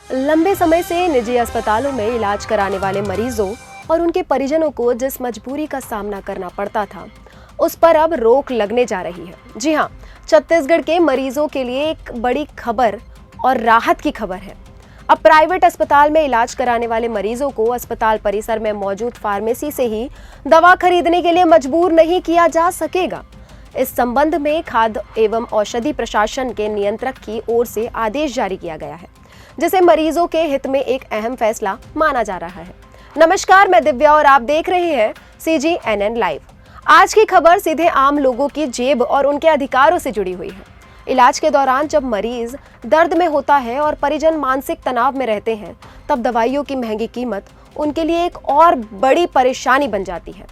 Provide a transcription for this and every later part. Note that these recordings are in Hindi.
लंबे समय से निजी अस्पतालों में इलाज कराने वाले मरीजों और उनके परिजनों को जिस मजबूरी का सामना करना पड़ता था, उस पर अब रोक लगने जा रही है। जी हां, छत्तीसगढ़ के मरीजों के लिए एक बड़ी खबर और राहत की खबर है। अब प्राइवेट अस्पताल में इलाज कराने वाले मरीजों को अस्पताल परिसर में मौजूद फार्मेसी से ही दवा खरीदने के लिए मजबूर नहीं किया जा सकेगा। इस संबंध में खाद्य एवं औषधि प्रशासन के नियंत्रक की ओर से आदेश जारी किया गया है, जिसे मरीजों के हित में एक अहम फैसला माना जा रहा है। नमस्कार, मैं दिव्या और आप देख रहे हैं CGNN लाइव। आज की खबर सीधे आम लोगों की जेब और उनके अधिकारों से जुड़ी हुई है। इलाज के दौरान जब मरीज दर्द में होता है और परिजन मानसिक तनाव में रहते हैं, तब दवाइयों की महंगी कीमत उनके लिए एक और बड़ी परेशानी बन जाती है।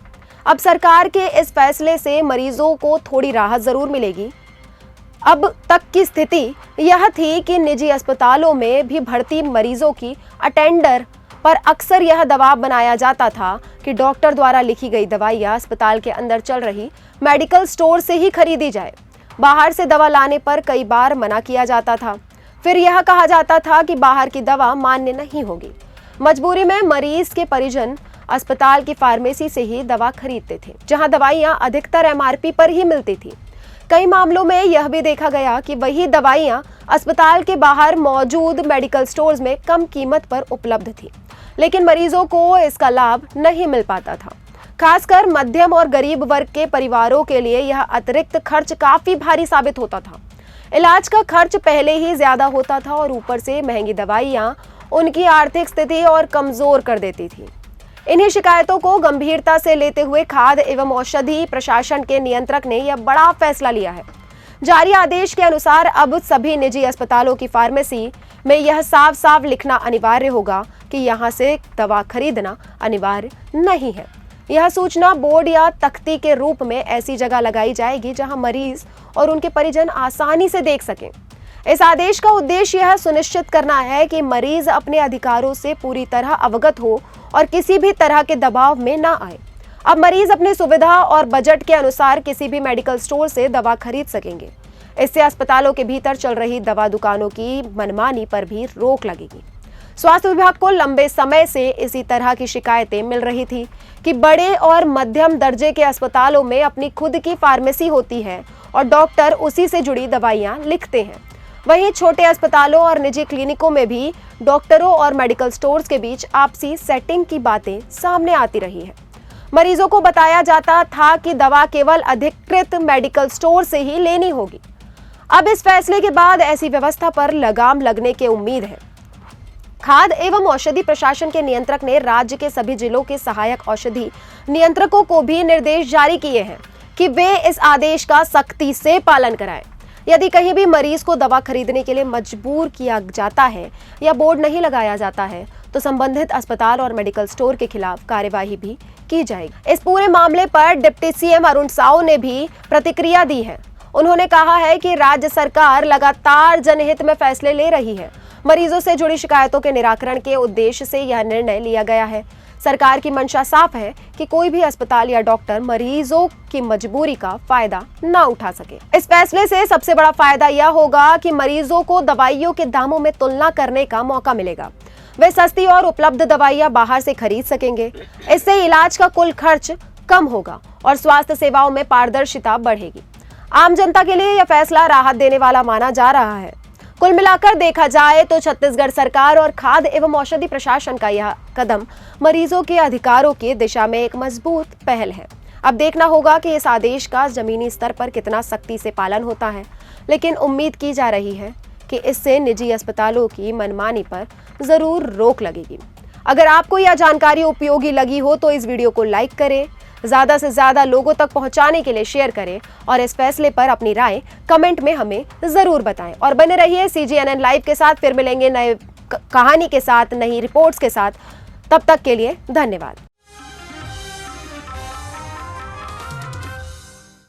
अब सरकार के इस फैसले से मरीजों को थोड़ी राहत जरूर मिलेगी। अब तक की स्थिति यह थी कि निजी अस्पतालों में भी भर्ती मरीजों की अटेंडर पर अक्सर यह दबाव बनाया जाता था कि डॉक्टर द्वारा लिखी गई दवाइयां अस्पताल के अंदर चल रही मेडिकल स्टोर से ही खरीदी जाए। बाहर से दवा लाने पर कई बार मना किया जाता था। फिर यह कहा जाता था कि बाहर की दवा मान्य नहीं होगी। मजबूरी में मरीज के परिजन अस्पताल की फार्मेसी से ही दवा खरीदते थे, जहां दवाइयां अधिकतर MRP पर ही मिलती थी। कई मामलों में यह भी देखा गया कि वही दवाइयां अस्पताल के बाहर मौजूद मेडिकल स्टोर्स में कम कीमत पर उपलब्ध थी, लेकिन मरीजों को इसका लाभ नहीं मिल पाता था। खासकर मध्यम और गरीब वर्ग के परिवारों के लिए यह अतिरिक्त खर्च काफी भारी साबित होता था। इलाज का खर्च पहले ही ज्यादा होता था और ऊपर से महंगी दवाइयां उनकी आर्थिक स्थिति और कमजोर कर देती थी। इन्हीं शिकायतों को गंभीरता से लेते हुए खाद्य एवं औषधि प्रशासन के नियंत्रक ने यह बड़ा फैसला लिया है। जारी आदेश के अनुसार अब सभी निजी अस्पतालों की फार्मेसी में यह साफ साफ लिखना अनिवार्य होगा कि यहां से दवा खरीदना अनिवार्य नहीं है। यह सूचना बोर्ड या तख्ती के रूप में ऐसी जगह लगाई जाएगी जहां मरीज और उनके परिजन आसानी से देख सकें। इस आदेश का उद्देश्य यह सुनिश्चित करना है कि मरीज अपने अधिकारों से पूरी तरह अवगत हो और किसी भी तरह के दबाव में ना आए। अब मरीज अपनी सुविधा और बजट के अनुसार किसी भी मेडिकल स्टोर से दवा खरीद सकेंगे। इससे अस्पतालों के भीतर चल रही दवा दुकानों की मनमानी पर भी रोक लगेगी। स्वास्थ्य विभाग को लंबे समय से इसी तरह की शिकायतें मिल रही थी कि बड़े और मध्यम दर्जे के अस्पतालों में अपनी खुद की फार्मेसी होती है और डॉक्टर उसी से जुड़ी दवाइयां लिखते हैं। वहीं छोटे अस्पतालों और निजी क्लिनिकों में भी डॉक्टरों और मेडिकल स्टोर्स के बीच आपसी सेटिंग की बातें सामने आती रही है। मरीजों को बताया जाता था कि दवा केवल अधिकृत मेडिकल स्टोर से ही लेनी होगी। अब इस फैसले के बाद ऐसी व्यवस्था पर लगाम लगने की उम्मीद है। खाद्य एवं औषधि प्रशासन के नियंत्रक ने राज्य के सभी जिलों के सहायक औषधि नियंत्रकों को भी निर्देश जारी किए हैं कि वे इस आदेश का सख्ती से पालन कराएं। यदि कहीं भी मरीज को दवा खरीदने के लिए मजबूर किया जाता है या बोर्ड नहीं लगाया जाता है, तो संबंधित अस्पताल और मेडिकल स्टोर के खिलाफ कार्यवाही भी की जाएगी। इस पूरे मामले पर डिप्टी CM अरुण साव ने भी प्रतिक्रिया दी है। उन्होंने कहा है कि राज्य सरकार लगातार जनहित में फैसले ले रही है। मरीजों से जुड़ी शिकायतों के निराकरण के उद्देश्य से यह निर्णय लिया गया है। सरकार की मंशा साफ है कि कोई भी अस्पताल या डॉक्टर मरीजों की मजबूरी का फायदा न उठा सके। इस फैसले से सबसे बड़ा फायदा यह होगा कि मरीजों को दवाइयों के दामों में तुलना करने का मौका मिलेगा। वे सस्ती और उपलब्ध दवाइयां बाहर से खरीद सकेंगे। इससे इलाज का कुल खर्च कम होगा और स्वास्थ्य सेवाओं में पारदर्शिता बढ़ेगी। आम जनता के लिए यह फैसला राहत देने वाला माना जा रहा है। कुल मिलाकर देखा जाए तो छत्तीसगढ़ सरकार और खाद्य एवं औषधि प्रशासन का यह कदम मरीजों के अधिकारों की दिशा में एक मजबूत पहल है। अब देखना होगा कि इस आदेश का जमीनी स्तर पर कितना सख्ती से पालन होता है, लेकिन उम्मीद की जा रही है कि इससे निजी अस्पतालों की मनमानी पर जरूर रोक लगेगी। अगर आपको यह जानकारी उपयोगी लगी हो तो इस वीडियो को लाइक करें, ज्यादा से ज्यादा लोगों तक पहुंचाने के लिए शेयर करें और इस फैसले पर अपनी राय कमेंट में हमें जरूर बताएं। और बने रहिए CGNN लाइव के साथ। फिर मिलेंगे नए कहानी के साथ, नई रिपोर्ट्स के साथ। तब तक के लिए धन्यवाद।